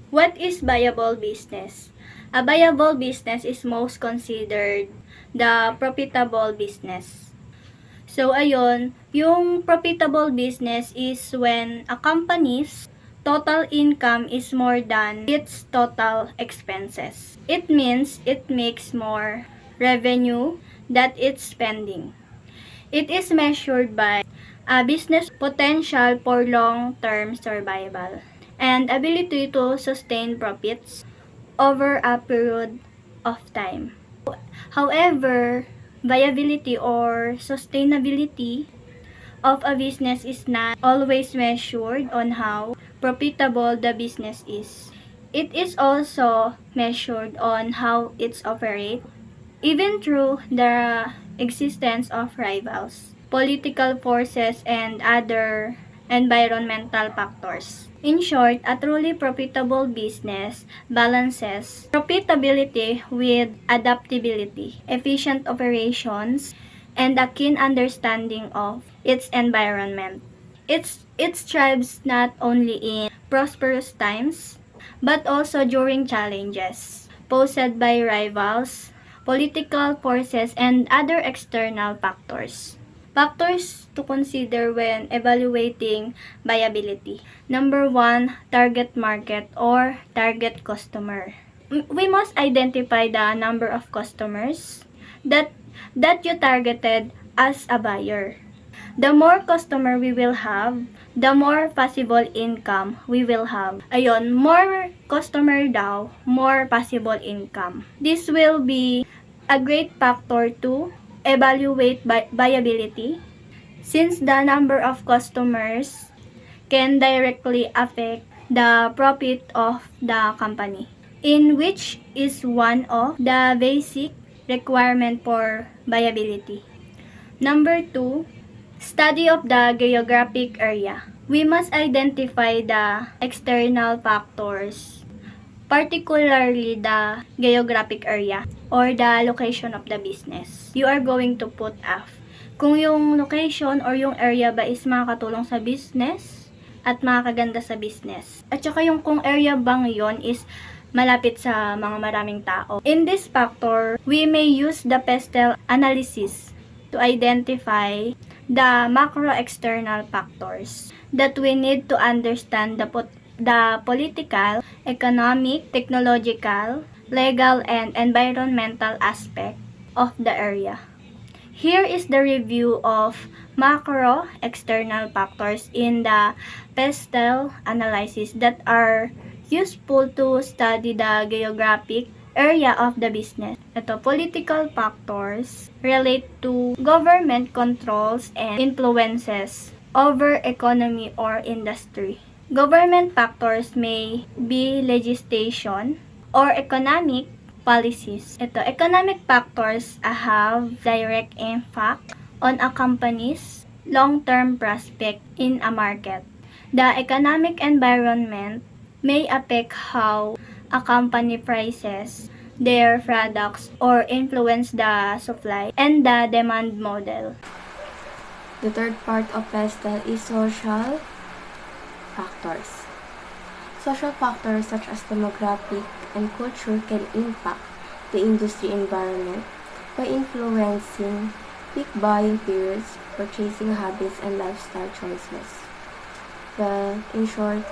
What is viable business? A viable business is most considered the profitable business. So, ayun, yung profitable business is when a company's total income is more than its total expenses. It means it makes more revenue that it's spending. It is measured by a business potential for long-term survival and ability to sustain profits over a period of time. However, viability or sustainability of a business is not always measured on how profitable the business is. It is also measured on how it's operates, even through the existence of rivals, political forces, and other environmental factors. In short, a truly profitable business balances profitability with adaptability, efficient operations, and a keen understanding of its environment. It strives not only in prosperous times, but also during challenges posed by rivals, political forces, and other external factors. Factors to consider when evaluating viability. Number 1, target market or target customer. We must identify the number of customers that you targeted as a buyer. The more customer we will have, the more possible income we will have. Ayun, more customer daw, more possible income. This will be a great factor to evaluate viability since the number of customers can directly affect the profit of the company, in which is one of the basic requirement for viability. Number 2, study of the geographic area. We must identify the external factors, particularly the geographic area or the location of the business you are going to put up. Kung yung location or yung area ba is makakatulong sa business at makakaganda sa business. At saka yung kung area bang yon is malapit sa mga maraming tao. In this factor, we may use the pestle analysis to identify the macro-external factors that we need to understand the political, economic, technological, legal, and environmental aspect of the area. Here is the review of macro-external factors in the pestle analysis that are useful to study the geographic area of the business. Ito, political factors relate to government controls and influences over economy or industry. Government factors may be legislation or economic policies. Ito, economic factors have direct impact on a company's long-term prospect in a market. The economic environment may affect how a company prices their products or influence the supply and the demand model. The third part of pestle is social factors. Social factors such as demographic and culture can impact the industry environment by influencing peak buying periods, purchasing habits, and lifestyle choices. Well, in short,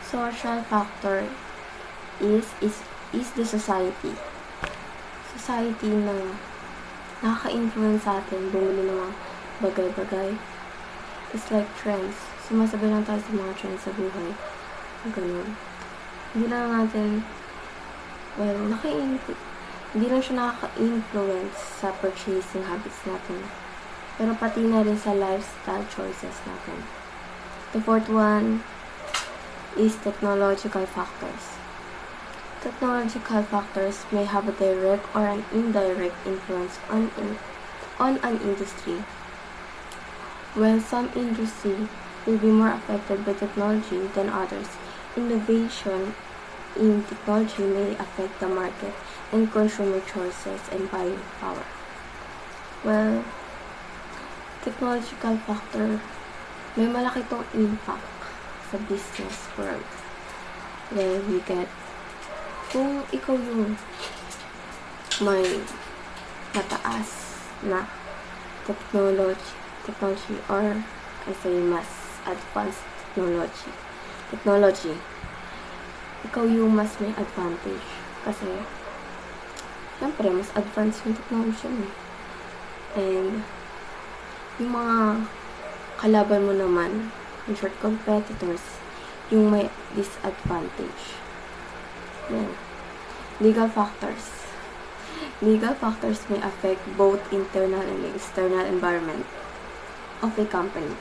social factor is the society. Society na nakaka-influence sa atin bumili ng mga bagay-bagay. It's like trends. Sumasabay lang tayo sa mga trends sa buhay. Ganun. Hindi lang natin, well, hindi lang siya nakaka-influence sa purchasing habits natin. Pero pati na rin sa lifestyle choices natin. The fourth one is technological factors. Technological factors may have a direct or an indirect influence on an industry. While some industry will be more affected by technology than others, innovation in technology may affect the market and consumer choices and buying power. Well, technological factor, may malaki tong impact sa business world. Well, we get kung ikaw yung may mataas na technology or I say mas advanced technology, ikaw yung mas may advantage kasi syempre mas advanced yung technology mo. And yung mga kalaban mo naman, yung short competitors, yung may disadvantage. Yan. Legal factors. Legal factors may affect both internal and external environment of a company.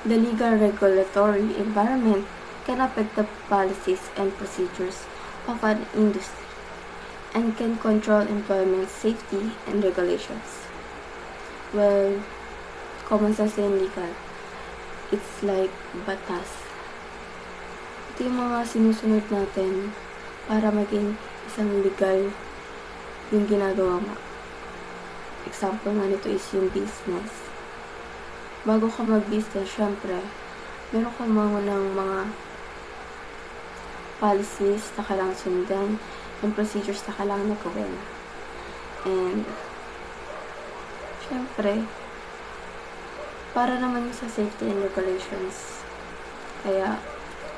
The legal regulatory environment can affect the policies and procedures of an industry and can control employment safety and regulations. Well, common sense and legal. It's like batas. Ito yung mga sinusunod natin para maging isang legal yung ginagawa mo. Example nga nito is yung business. Bago ka mag-business, syempre, meron ka mga policies na kailangan sundan and procedures na kailangan gawin. And, syempre, para naman sa safety and regulations. Kaya,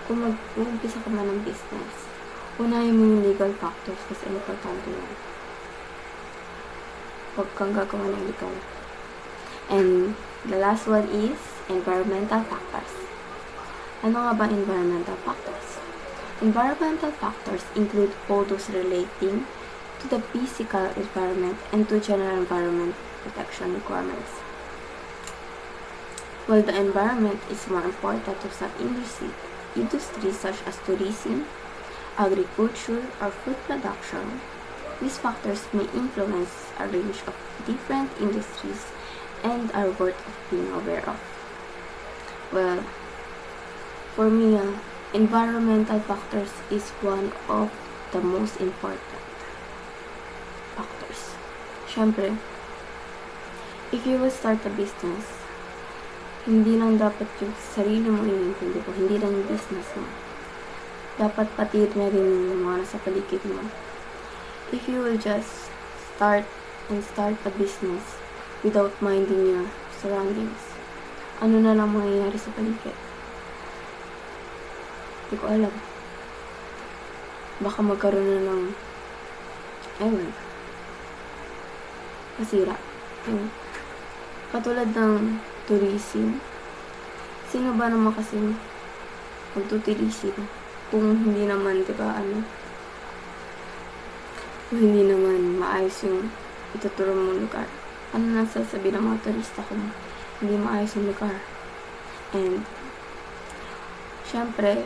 kung mag-umpisa ka man ng business, unahin mo yung legal factors kasi importante yun. Huwag kang gagawa ng legal. And the last one is environmental factors. Ano nga ba environmental factors? Environmental factors include all those relating to the physical environment and to general environment protection requirements. While the environment is more important to some industries such as tourism, agriculture, or food production, these factors may influence a range of different industries and are worth of being aware of. Well, for me, environmental factors is one of the most important factors. Siyempre, if you will start a business, hindi lang dapat yung sarili mo inintindi ko, hindi lang yung business mo. Dapat pati na rin yung mga nasa paligid mo. If you will just start a business without minding your surroundings, ano na lang mangyayari sa paligid? Hindi ko alam. Baka magkaroon na ng masira. Katulad ng tourism. Sino ba naman kasi magtutourism kung hindi naman, kung hindi naman maayos yung ituturo mong lugar. Ano nang sasabihin ng mga turista kung hindi maayos yung lugar? And, syempre,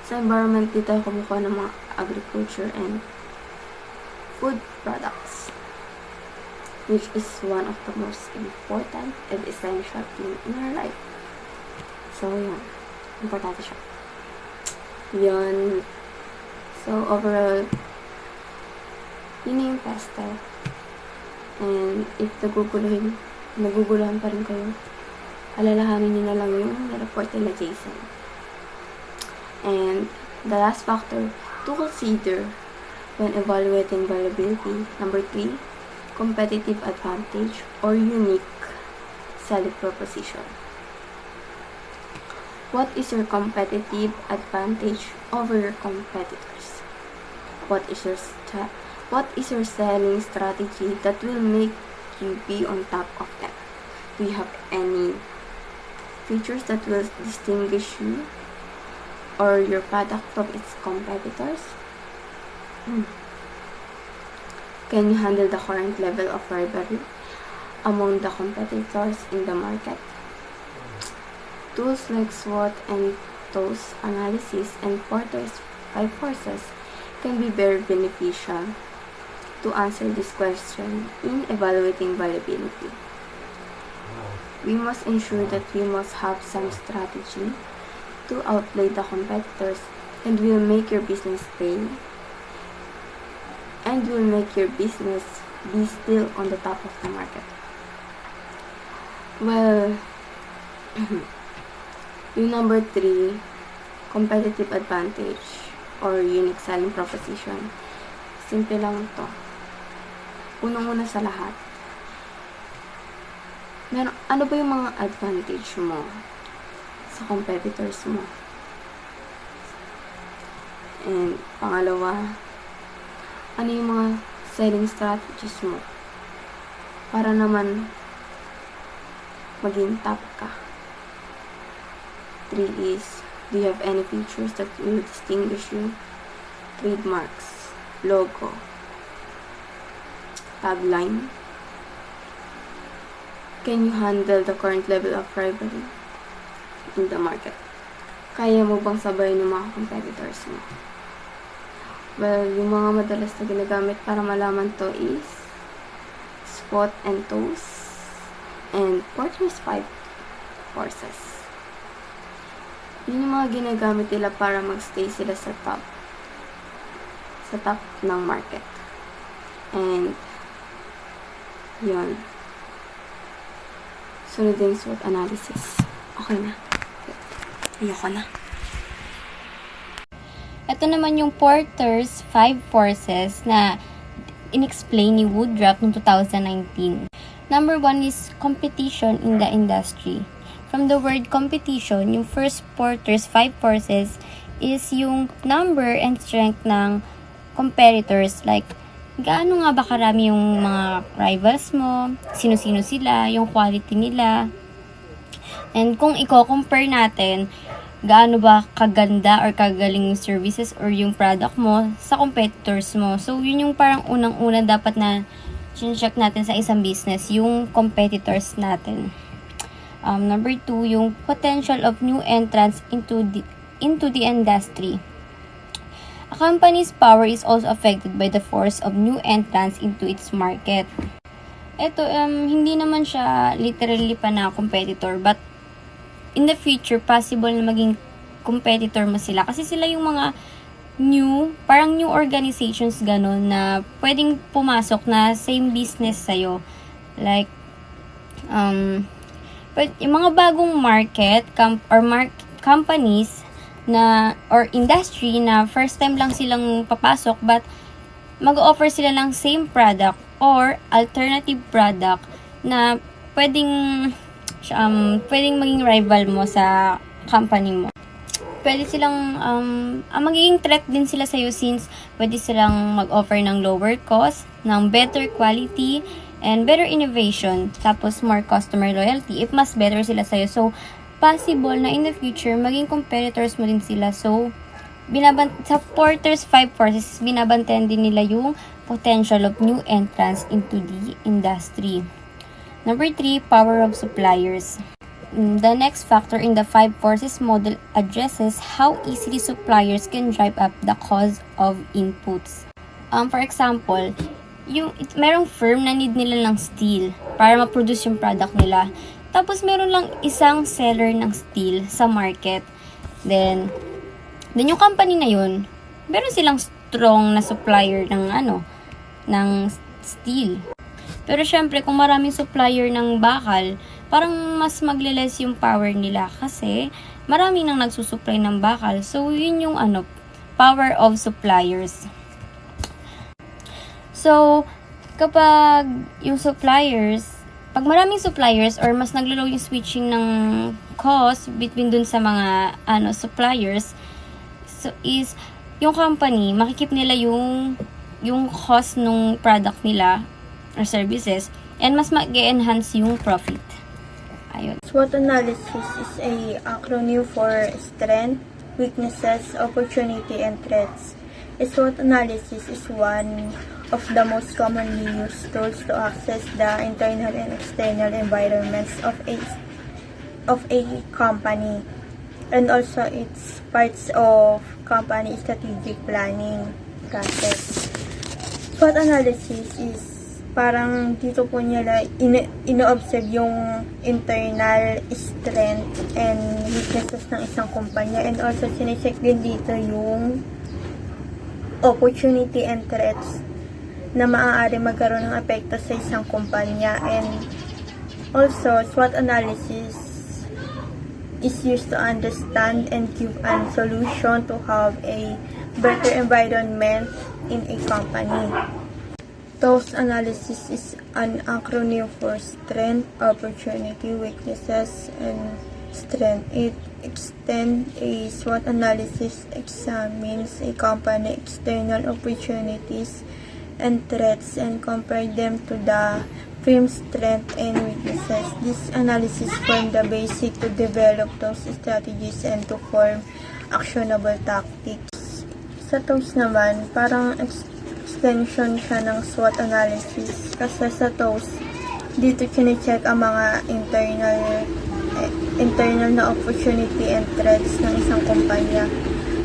sa environment dito kumukuha ng mga agriculture and food products, which is one of the most important and essential thing in our life. So, yun. Importante siya. Yun. So, overall, yun yung pastel. And, if naguguluhan pa rin kayo, alalahanin nyo na lang yung report nila Jason. And, the last factor to consider when evaluating viability, number 3, competitive advantage or unique selling proposition. What is your competitive advantage over your competitors? What is your selling strategy that will make you be on top of them? Do you have any features that will distinguish you or your product from its competitors? Can you handle the current level of rivalry among the competitors in the market? Tools like SWOT and TOS analysis and Porter's 5 forces can be very beneficial to answer this question in evaluating viability. We must ensure that we must have some strategy to outplay the competitors and will make your business pay and will make your business be still on the top of the market. Well, yung number 3 competitive advantage or unique selling proposition. Simple lang to. Unang-una sa lahat, ano ba yung mga advantage mo sa competitors mo? And pangalawa, ano yung mga selling strategies mo para naman maging top ka? 3 is, do you have any features that will distinguish you? Trademarks, logo, tagline. Can you handle the current level of rivalry in the market? Kaya mo bang sabayin ng mga competitors mo? Well, yung mga madalas na ginagamit para malaman to is spot and toes and Porter's 5 forces. Yun yung mga ginagamit nila para magstay sila sa top ng market. And yun, sunod yung SWOT analysis. Okay na. Ayoko na. Ito naman yung Porter's 5 forces na inexplain ni Woodruff noong 2019. Number 1 is competition in the industry. From the word competition, yung first Porter's 5 forces is yung number and strength ng competitors. Like, gaano nga ba karami yung mga rivals mo, sino-sino sila, yung quality nila. And kung i-compare natin, gaano ba kaganda or kagaling yung services or yung product mo sa competitors mo. So, yun yung parang unang-una dapat na check natin sa isang business, yung competitors natin. Number 2, yung potential of new entrants into the industry. A company's power is also affected by the force of new entrants into its market. Ito, hindi naman siya literally pa na competitor, but in the future, possible na maging competitor mo sila. Kasi sila yung mga parang new organizations gano'n na pwedeng pumasok na same business sa'yo. Like, but yung mga bagong market, companies, na or industry na first time lang silang papasok but mag-offer sila ng same product or alternative product na pwedeng maging rival mo sa company mo. Pwede silang magiging threat din sila sa iyo since pwede silang mag-offer ng lower cost, ng better quality and better innovation, tapos more customer loyalty if mas better sila sa iyo. So possible na in the future, maging competitors mo din sila. So, sa Porter's 5 forces, binabantayan din nila yung potential of new entrants into the industry. Number 3, power of suppliers. The next factor in the 5 forces model addresses how easily suppliers can drive up the cost of inputs. For example, merong firm na need nila ng steel para ma-produce yung product nila. Tapos, meron lang isang seller ng steel sa market. Then yung company na yun, meron silang strong na supplier ng steel. Pero syempre, kung maraming supplier ng bakal, parang mas magle-less yung power nila kasi maraming nang nagsusupply ng bakal. So, yun yung power of suppliers. So, kapag yung pag maraming suppliers or mas naglo-low yung switching ng cost between dun sa mga suppliers, so is yung company makikip nila yung cost ng product nila or services and mas mag-enhance yung profit. Ayun. SWOT analysis is a acronym for strength, weaknesses, opportunity, and threats. A SWOT analysis is one of the most commonly used tools to assess the internal and external environments of a company, and also it's parts of company strategic planning process. SWOT analysis is parang dito po nila ino-observe yung internal strength and weaknesses ng isang kumpanya, and also sinecheck din dito yung opportunity and threats na maaari magkaroon ng epekto sa isang kumpanya. And also, SWOT analysis is used to understand and give a solution to have a better environment in a company. TOWS analysis is an acronym for strength, opportunity, weaknesses, and strength. It extends a SWOT analysis, examines a company external opportunities and threats and compare them to the firm's strength and weaknesses. This analysis forms the basic to develop those strategies and to form actionable tactics. Sa TOWS naman, parang extension siya ng SWOT analysis. Kasi sa TOWS, dito kine-check ang mga internal na opportunity and threats ng isang kumpanya.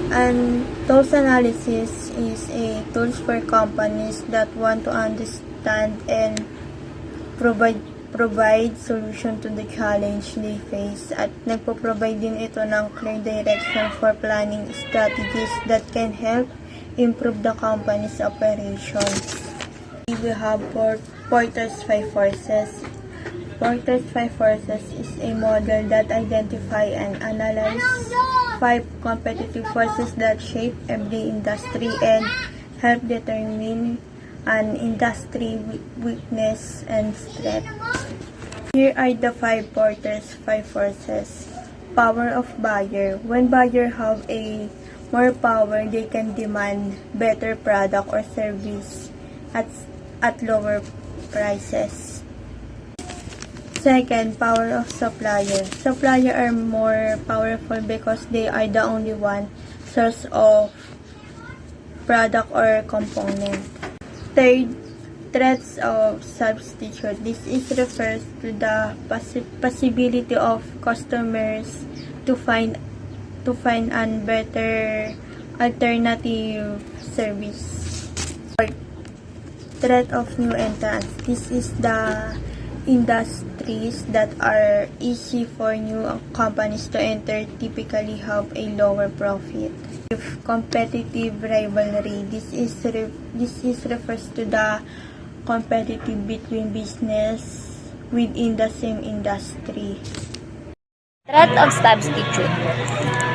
And TOWS analysis is a tools for companies that want to understand and provide solution to the challenge they face. At nagpo-provide din ito ng clear direction for planning strategies that can help improve the company's operations. We have Porter's 5 Forces. Porter's 5 Forces is a model that identify and analyze 5 competitive forces that shape every industry and help determine an industry weakness and strength. Here are the 5 Porter's 5 forces. Power of buyer. When buyer have a more power, they can demand better product or service at lower prices. Second, power of supplier. Supplier are more powerful because they are the only one source of product or component. Third, threats of substitute. This is refers to the possibility of customers to find a better alternative service. Fourth, threat of new entrants. This is the industries that are easy for new companies to enter, typically have a lower profit. If competitive rivalry, this is refers to the competitive between business within the same industry. Threat of substitute.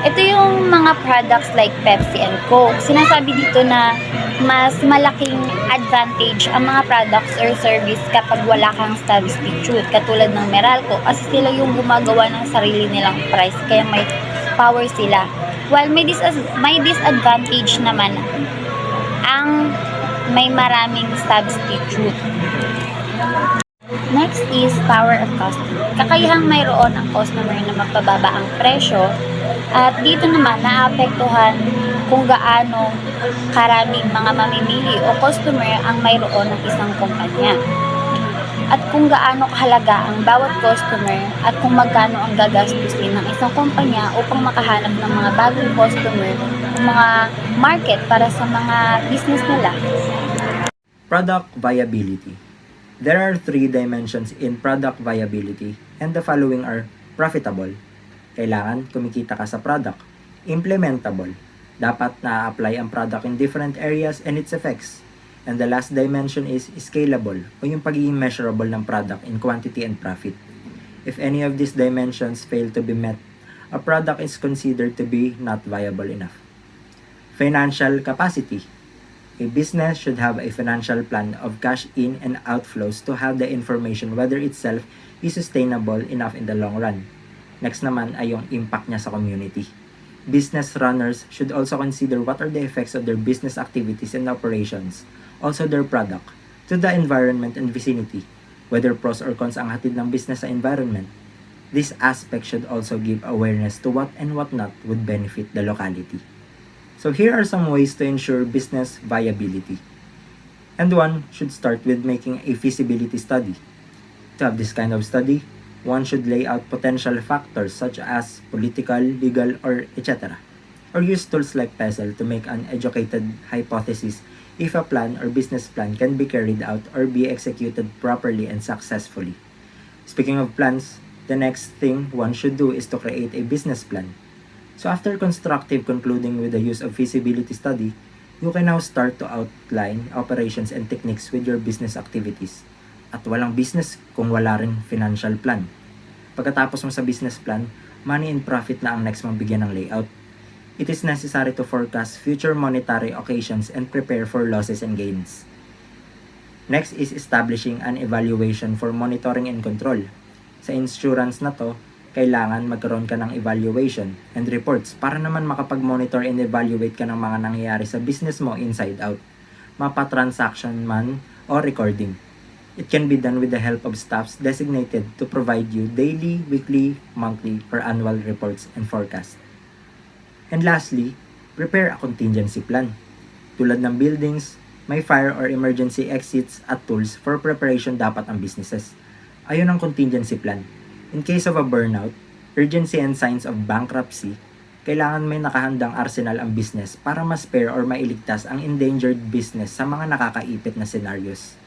Ito yung mga products like Pepsi and Coke. Sinasabi dito na mas malaking advantage ang mga products or service kapag wala kang substitute. Katulad ng Meralco, kasi sila yung gumagawa ng sarili nilang price, kaya may power sila. While may disadvantage naman ang may maraming substitute. Next is power of customer. Kakayahang mayroon ang customer na magpababa ang presyo, at dito naman naapektuhan kung gaano karaming mga mamimili o customer ang mayroon ng isang kumpanya. At kung gaano kahalaga ang bawat customer at kung magkano ang gagastusin ng isang kumpanya upang makahanap ng mga bagong customer o mga market para sa mga business nila. Product viability. There are 3 dimensions in product viability, and the following are profitable. Kailangan kumikita ka sa product. Implementable. Dapat na-apply ang product in different areas and its effects. And the last dimension is scalable, o yung pagiging measurable ng product in quantity and profit. If any of these dimensions fail to be met, a product is considered to be not viable enough. Financial capacity. A business should have a financial plan of cash in and outflows to have the information whether itself is sustainable enough in the long run. Next naman ay yung impact niya sa community. Business runners should also consider what are the effects of their business activities and operations, also their product, to the environment and vicinity, whether pros or cons ang hatid ng business sa environment. This aspect should also give awareness to what and what not would benefit the locality. So here are some ways to ensure business viability. And one should start with making a feasibility study. To have this kind of study, one should lay out potential factors such as political, legal, or etc. Or use tools like PESEL to make an educated hypothesis if a plan or business plan can be carried out or be executed properly and successfully. Speaking of plans, the next thing one should do is to create a business plan. So after constructive concluding with the use of feasibility study, you can now start to outline operations and techniques with your business activities. At walang business kung wala rin financial plan. Pagkatapos mo sa business plan, money and profit na ang next mong bigyan ng layout. It is necessary to forecast future monetary occasions and prepare for losses and gains. Next is establishing an evaluation for monitoring and control. Sa insurance na to, kailangan magkaroon ka ng evaluation and reports para naman makapag-monitor and evaluate ka ng mga nangyayari sa business mo inside out, mapa-transaction man o recording. It can be done with the help of staffs designated to provide you daily, weekly, monthly, or annual reports and forecasts. And lastly, prepare a contingency plan. Tulad ng buildings, may fire or emergency exits at tools for preparation dapat ang businesses. Ayun ang contingency plan. In case of a burnout, urgency and signs of bankruptcy, kailangan may nakahandang arsenal ang business para ma-spare or mailigtas ang endangered business sa mga nakakaipit na scenarios.